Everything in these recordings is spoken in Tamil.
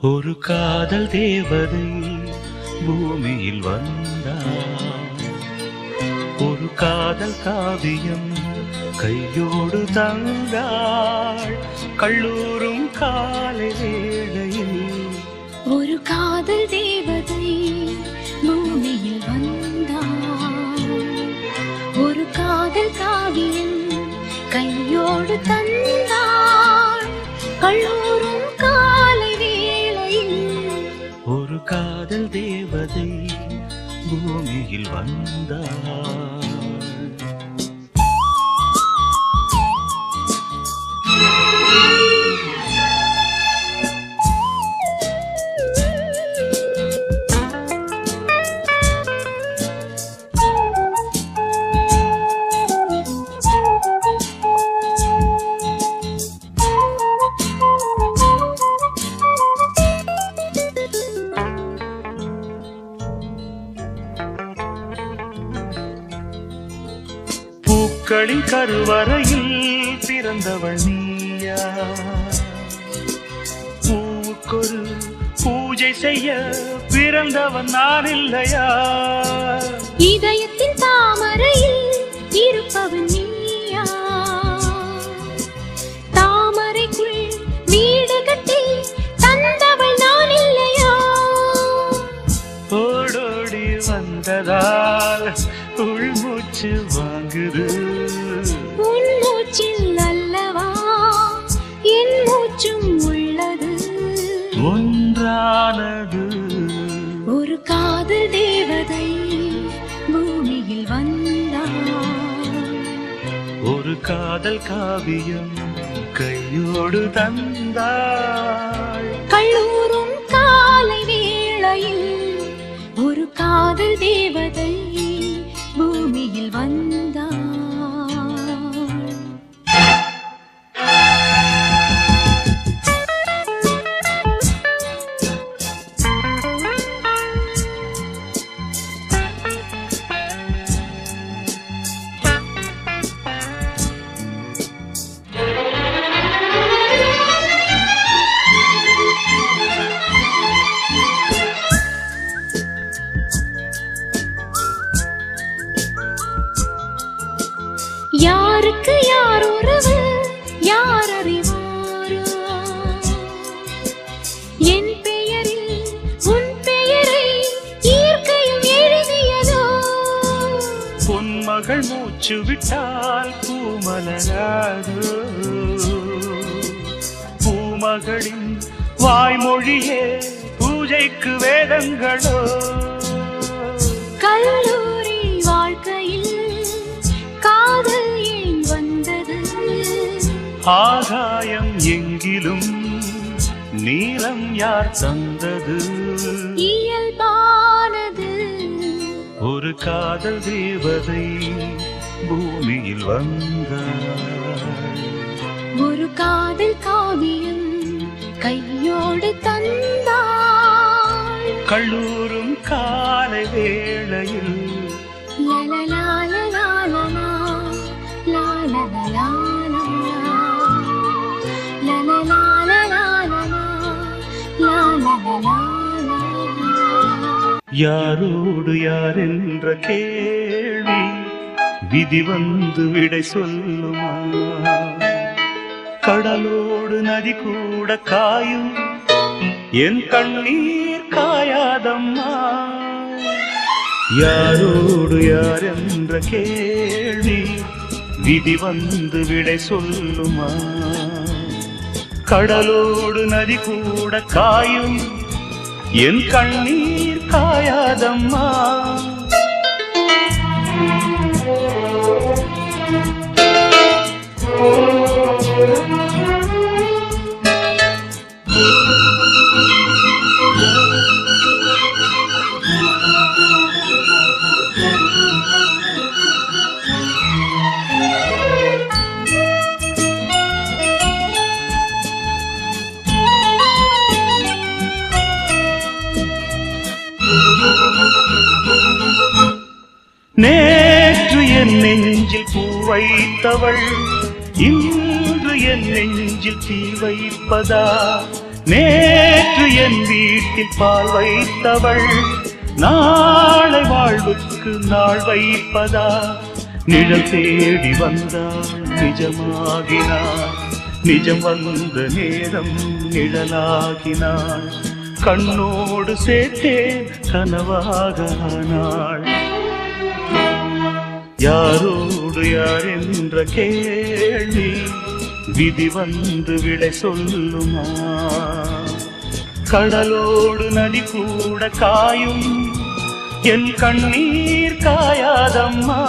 ஒரு காதல் தேவதை பூமியில் வந்தாள். ஒரு காதல் காவியம் கையோடு தந்தாள். கல்லூரும் காலை வேளையில் ஒரு காதல் தேவதை பூமியில் வந்தாள். ஒரு காதல் காவியம் கையோடு தந்தாள். கல்லூரும் காலை வேளையில் ஒரு காதல் தேவதை பூமியில் வந்தாள். பூக்களின் கருவறையில் பிறந்தவள் நீயா? பூவுக்கொரு பூஜை செய்ய பிறந்தவன் நான் இல்லையா? இதயத்தின் தாமரையில் இருப்பவன் நீயா? தாமரைக்குள் வீடு கட்டி தந்தவள் நான் இல்லையா? ஓடோடி வந்ததால் உள்மூச்சு வாங்குது. உன் மூச்சில் அல்லவா என் மூச்சும் உள்ளது. ஒன்றானது ஒரு காதல் தேவதை பூமியில் வந்தாள். ஒரு காதல் காவியம் கையோடு தந்தாள். கல்லூரும் காலை வேளையில் ஒரு காதல் தேவதை பூமியில் வந்தாள். யாருக்கு யார் உறவு யார் அறிவாரோ? என் பெயரில் உன் பெயரை இயற்கையும் எழுதியதோ? பொன்மகள் மூச்சு விட்டால் பூமலராது. பூமகளின் வாய்மொழியே பூஜைக்கு வேதங்களோ? கல்லூரி வாழ்க்கையில் காதல் ஏன் வந்தது? ஆகாயம் எங்கிலும் நீலம் யார் தந்தது? இயல்பானது ஒரு காதல் தேவதை பூமியில் வந்தாள். ஒரு காதல் காவியம் கையோடு தந்தாள். கல்லூரும் காலை வேளையில் லலலாலலாலலா, லாலலலாலலா, லலலாலலாலலா, லாலலலாலலா. யாரோடு யார் என்ற கேள்வி விதி வந்து விடை சொல்லுமா? கடலோடு நதி கூட காயும் என் கண்ணீர் காயாதம்மா. யாரோடு யார் என்ற கேள்வி விதி வந்து விடை சொல்லுமா? கடலோடு நதி கூட காயும் என் கண்ணீர் காயாதம்மா. நேற்று என் நெஞ்சில் பூ வைத்தவள் இன்று என் நெஞ்சில் தீ வைப்பதா? நேற்று என் வீட்டில் பால் வைத்தவள் நாளை வாழ்வுக்கு நாள் வைப்பதா? நிழல் தேடி வந்தாள் நிஜமாகினாள், நிஜம் வந்த நேரம் நிழலாகினாள், கண்ணோடு சேர்த்தேன் கனவாக ஆனாள். யாரோடு யார் என்ற கேள்வி விதி வந்து விடை சொல்லுமா? கடலோடு நதி கூட காயும், என் கண்ணீர் காயாதம்மா.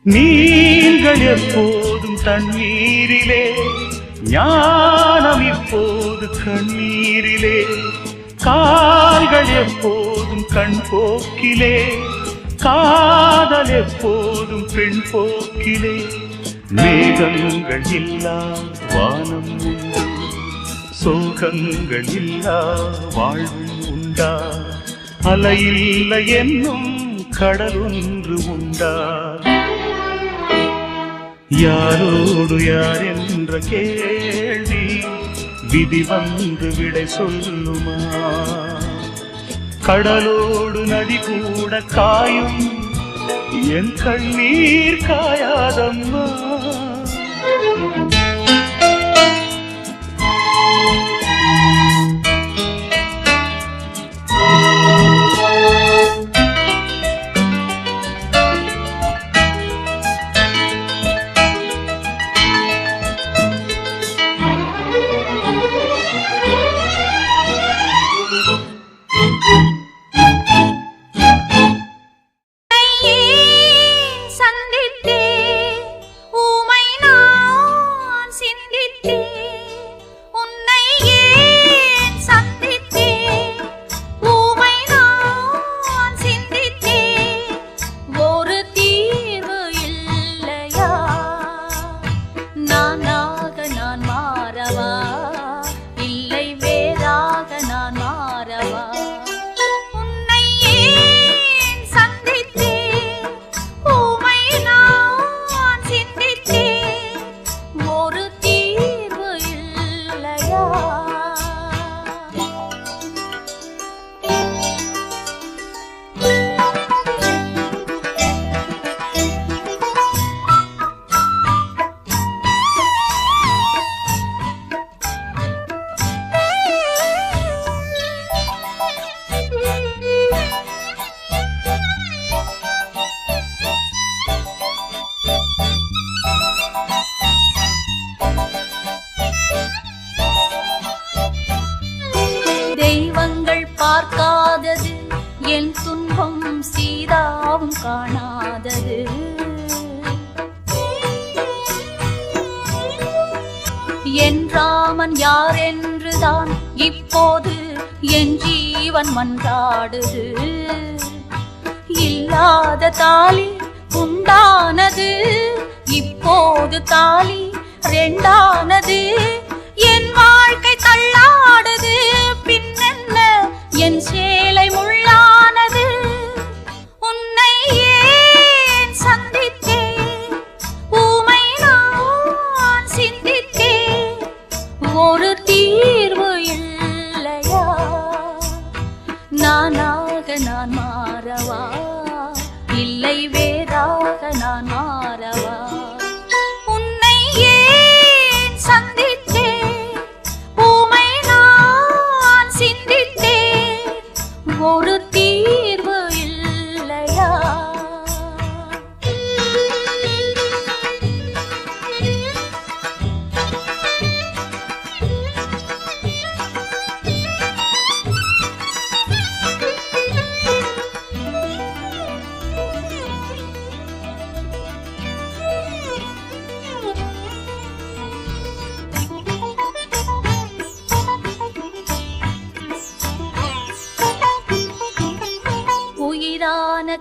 நீங்கள் எப்போதும் தண்ணீரிலே, ஞானம் இப்போது கண்ணீரிலே, கால்கள் எப்போதும் கண் போக்கிலே, காதல் எப்போதும் பெண் போக்கிலே. மேகங்கள் இல்லா வானம் உண்டு, சோகங்கள் இல்லா வாழ்வும் உண்டா? அலையில்லை என்னும் கடல் ஒன்று உண்டா? யாரோடு யார் என்ற கேள்வி விதி வந்து விடை சொல்லுமா? கடலோடு நதி கூட காயும், என் கண்ணீர் காயாதம்மா. பார்க்காதது, என் துன்பம் சீதாவும் காணாதது. என் ராமன் யார் என்றுதான் இப்போது என் ஜீவன் மன்றாடுது. இல்லாத தாலி உண்டானது, இப்போது தாலி ரெண்டானது. என் வாழ்க்கை தள்ளாடுது, பின்னென்ன என் சேலை முள்ளானது. உன்னை ஏன் சந்தித்தேன், ஊமை நான் சிந்தித்தேன், ஒரு தீர்வு இல்லையா? நானாக நான் மாறவா, இல்லை வேறாக நான் மாறவா? உன்னை ஏன் சந்தித்தேன், ஊமை நான் சிந்தித்தேன், ஒரு தீர்வு இல்லையா?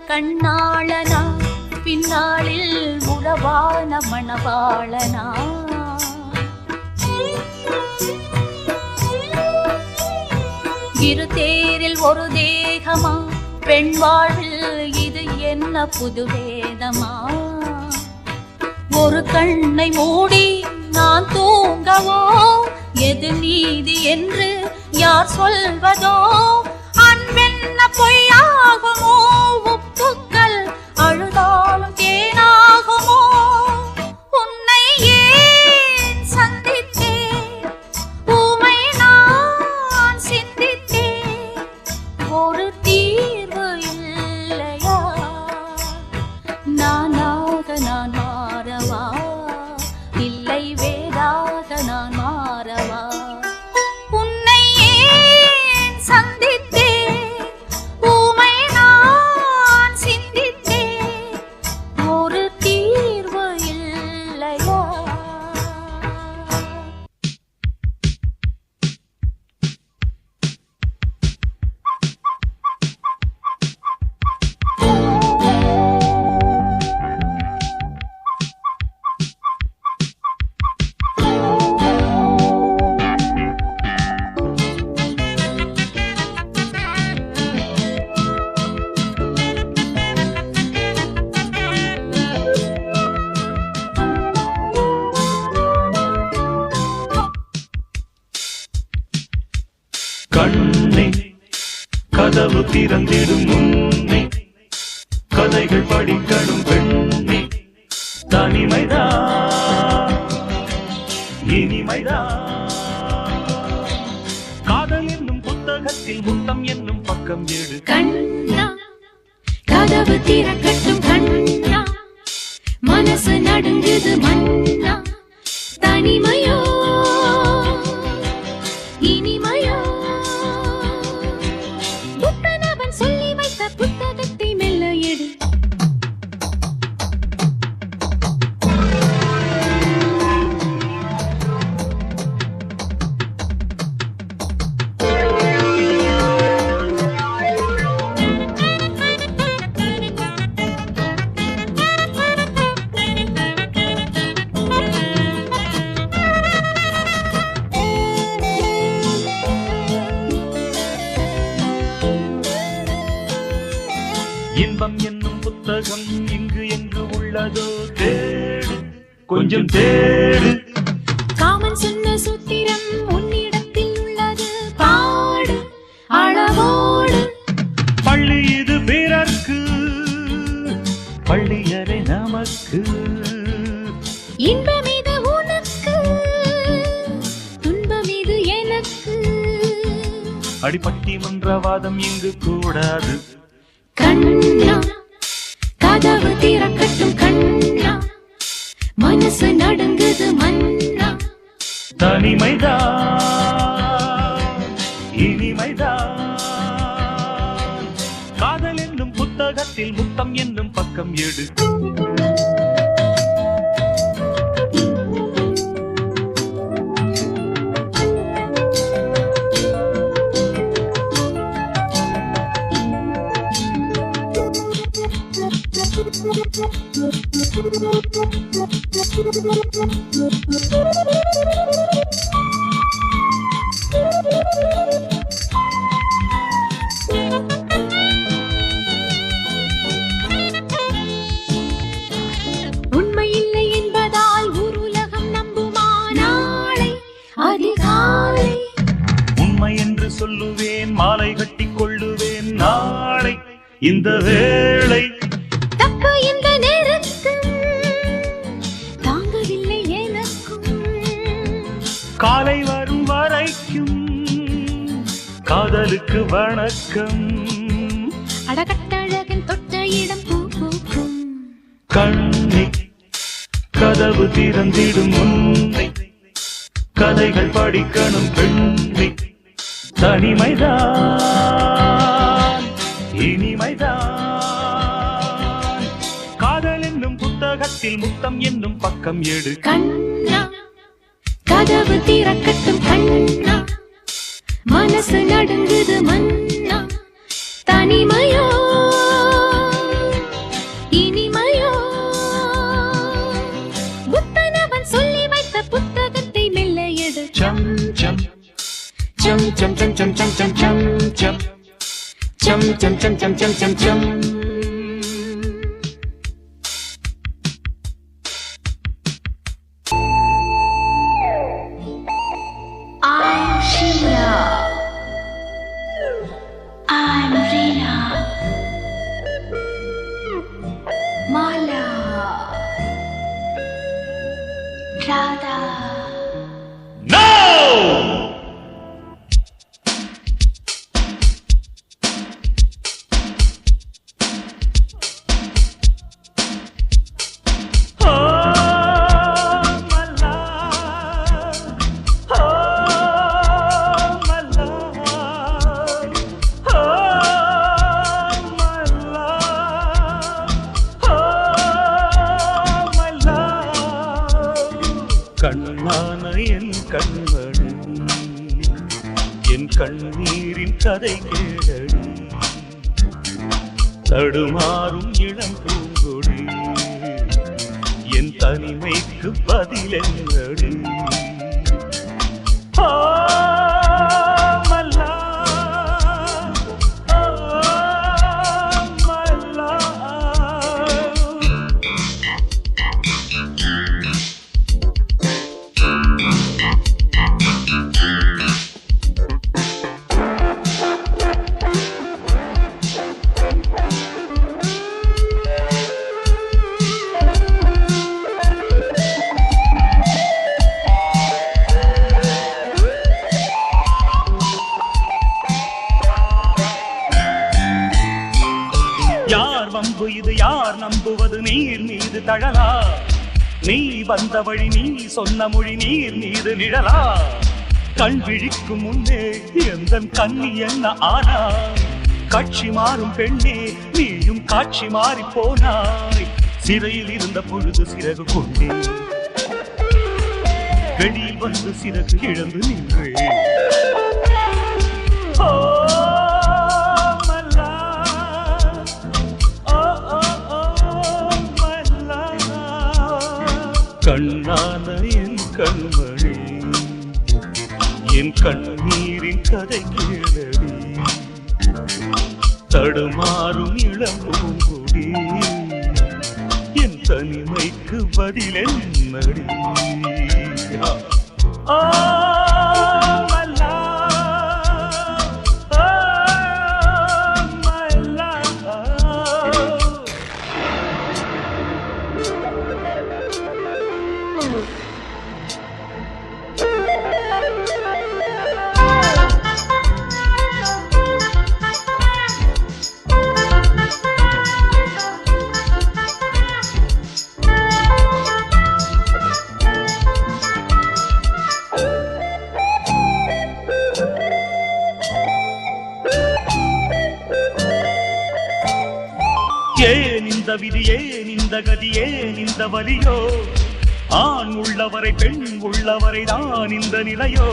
கண்ணாளனா பின்னாளில் உறவான மணவாளனா இரு தேரில் ஒரு தேகமா பெண் வாழ்வில் இது என்ன புது வேதமா ஒரு கண்ணை மூடி நான் தூங்கவோ எது நீதி என்று யார் சொல்வதோ அன்பென்ன பொய்யாகுமோ உப்புக்கள் அழுதாலும் தேனாகுமோ உன்னை ஏன் சந்தித்தேன் ஊமை நான் சிந்தித்தேன் ஒரு தீர்வு இல்லையா நானாக நான் மாறவா இல்லை வேறாக நான் மாறவா உன்னை ஏன் சந்தித்தேன் ஊமை நான் சிந்தித்தேன் ஒரு தீர்வு இல்லையா கண்ணே கதவு திறந்திடும் முன்னே கதைகள் படிக்கணும் பெண்ணே தனிமைதான் இனிமைதான் காதல் என்னும் புத்தகத்தில் முத்தம் என்னும் பக்கம் எடு கண்ணா கதவு திறக்கட்டும் கண்ணா மனசு நடுங்குது மன்னா தனிமையோ இனிமையோ புத்தனவன் சொல்லி வைத்த புத்தகத்தை மெல்ல எடு இன்பம் என்னும் புத்தகம் இங்கு எங்கு உள்ளதோ தேடு கொஞ்சம் தேடு காமன் சொன்ன சூத்திரம் உன்னிடத்தில் உள்ளது பாடு அளவோடு பள்ளி இது பிறர்க்கு பள்ளியறை நமக்கு இன்பம் இது உனக்கு துன்பம் இது எனக்கு அடிப்பட்டி மன்றவாதம் இங்கு கூடாது கண்ணா கதவு திறக்கட்டும் கண்ணா மனசு நடுங்குது மன்னா தனிமைதான் இனிமைதான் காதல் என்னும் புத்தகத்தில் முத்தம் என்னும் பக்கம் எடு உண்மை இல்லை என்பதால் உலகம் நம்புமா நாளை அதிகாலை உண்மை என்று சொல்லுவேன் மாலை கட்டி கொள்ளுவேன் நாளை இந்த வேளை தப்பு இந்த நேரத்தில் தாங்கவில்லை எனக்கும் காலை வரும் வரைக்கும் காதலுக்கு வணக்கம் அடகட்டழகன் தொட்ட இடம் பூ பூக்கும் கண்ணே கதவு திறந்திடும் முன்னை கதைகள் படிக்கணும் பெண்ணை தனிமைதான் இனிமைதான் காதல் என்னும் புத்தகத்தில் முத்தம் என்னும் பக்கம் எடு கண்ணா கதவு திறக்கட்டும் கண்ணா மனசு நடுங்குது மன்னா தனிமையோ chum chum chum chum chum chum chum. I'm Shimla. I'm Reena. Mala. Radha. No! கண்ணான என் கண்மணி என் கண்ணீரின் கதை கேளடி தடுமாறும் இளம் பூங்கொடி என் தனிமைக்கு பதில் என்னடி மல்லா மல்லா யார் வம்பு இது யார் நம்புவது நீர் மீது தழலா நீ வந்த வழி நீ சொன்ன மொழி நீர் மீது நிழலா கண் விழிக்கும் முன்னே எந்த கண்ணி என்ன ஆனா காட்சி மாறும் பெண்ணே நீயும் காட்சி மாறி போனாய் சிறையில் இருந்த பொழுது சிறகு கொண்டே வெளியில் வந்து சிறகு இழந்து நின்றே கண்ணான என் கண்மணி என் கண்ணீரின் கதை கேளடி தடுமாறும் இளம் பூங்குடி என் தனிமைக்கு பதில் என்னடி ஏன் இந்த விதி ஏன் இந்த கதி ஏன் இந்த வலியோ ஆண் உள்ளவரை பெண் உள்ளவரை தான் இந்த நிலையோ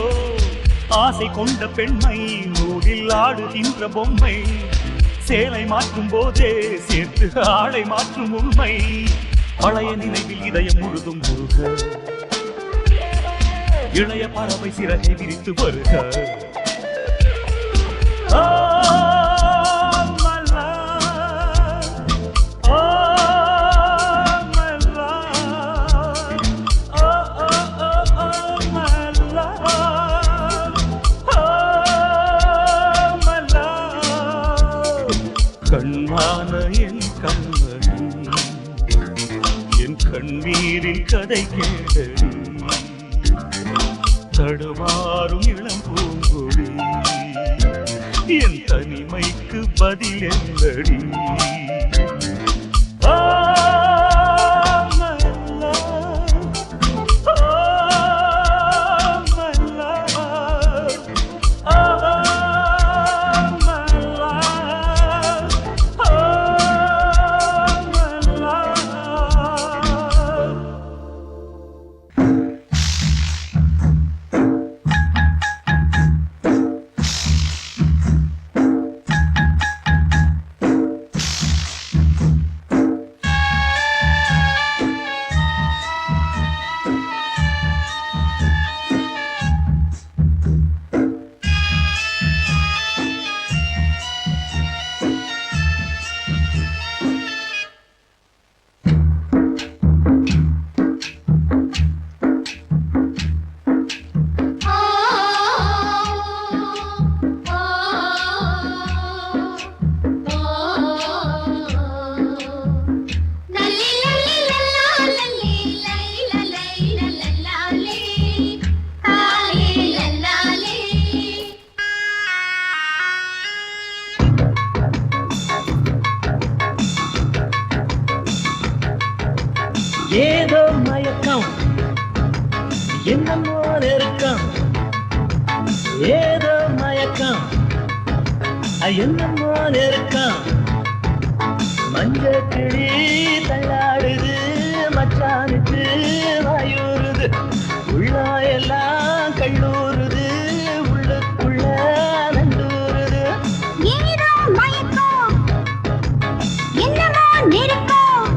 ஆசை கொண்ட பெண்மை நூலில் ஆடுகின்ற பொம்மை சேலை மாற்றும் போதே சேர்த்து ஆடை மாற்றும் உண்மை பழைய நினைவில் இதயம் முழுதும் முருக இளைய பறவை சிறகை விரித்து வருக கண்ணான என் கண்மணி என் கண்ணீரின் கதை கேளடி தடுமாறும் இளம் பூங்கொடி என் தனிமைக்கு பதில் என்னடி ஏதோ மயக்கம் என்னமோ நெருக்கம் ஏதோ மயக்கம் என்னமோ நெருக்கம் மஞ்ச கிளி தள்ளாடுது மச்சானுக்கு வாயூறுது உள்ளா எல்லாம் கல்லூறுது உள்ளுக்குள்ள நண்டூறுது ஏதோ மயக்கம் என்னமோ நெருக்கம்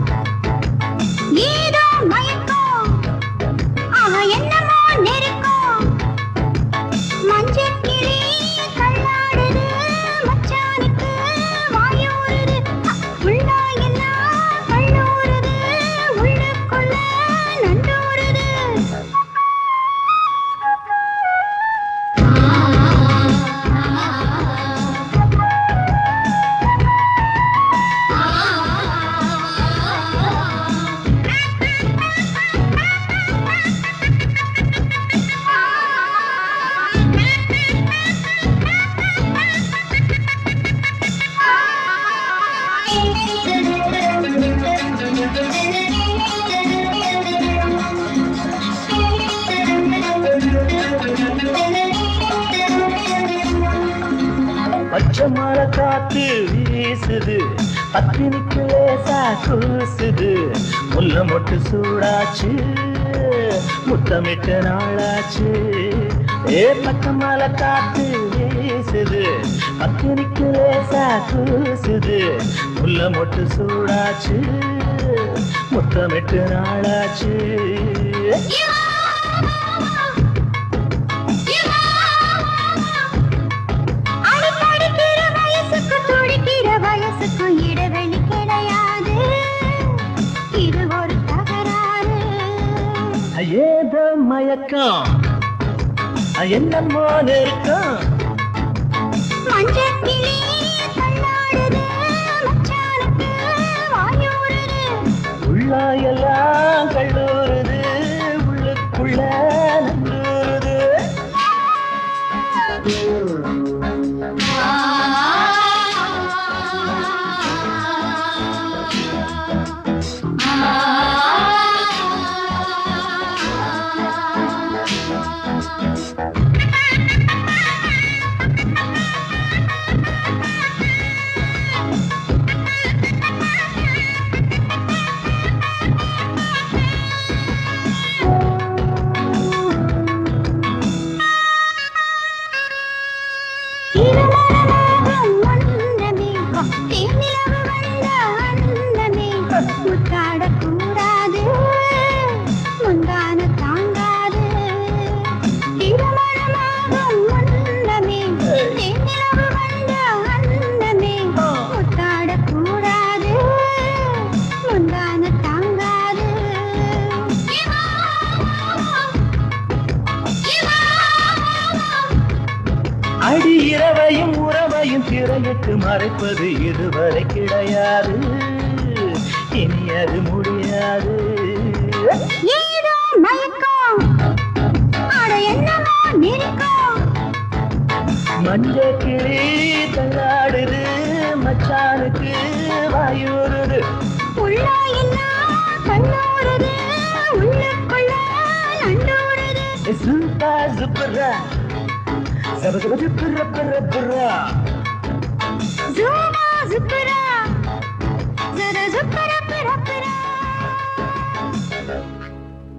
ஏதோ மயக்கம் என்னமோ நெருக்கம் மஞ்சள் கிளி கல்லாடுது மச்சானுக்கு வாயூறுது உள்ளா எல்லாம் கல்லூறுது உள்ளுக்குள்ள நண்டூறுது பச்சை மலை காத்து வீசுது பத்தினிக்கு லேசா கூசுது முல்ல மொட்டு சூடாச்சு முத்தமிட்ட நாளாச்சு பச்சை மலை காத்து வீசுது பத்தினிக்கு லேசா கூசுது முல்ல மொட்டு சூடாச்சு முத்தமிட்ட நாளாச்சு வயசுக்கும் இடைவெளி கிடையாது இது ஒரு தகராறு ஏதோ மயக்கம் என்னமோ நெருக்கம் மஞ்சள் கிளி தள்ளாடுது மச்சானுக்கு வாயூறுது உள்ளா எல்லாம் கல்லூறுது உள்ளுக்குள்ள நண்டூறுது முத்தாடக்கூடாது முந்தான தாங்காது திருமணமாகும் முன்னமே தென்னிலவு வந்த அன்னமே முத்தாடக்கூடாது முந்தான தாங்காது அடி இரவையும் உறவையும் திரையிட்டு மறைப்பது இதுவரை கிடையாது இனி அது முடியாது ஏதோ மயக்கம் அட என்னமோ நெருக்கம் மஞ்ச கிளி தள்ளாடுது மச்சானுக்கு வாயூறுது உள்ளா எல்லாம் கண்ணூறுது உள்ளுக்குள்ள நண்டூறுது சுப்பா சுப்பரா சபசப சுப்பர பர பரா ஜூமா ஜுப்பரா ஜர ஜுப்பர பர பரா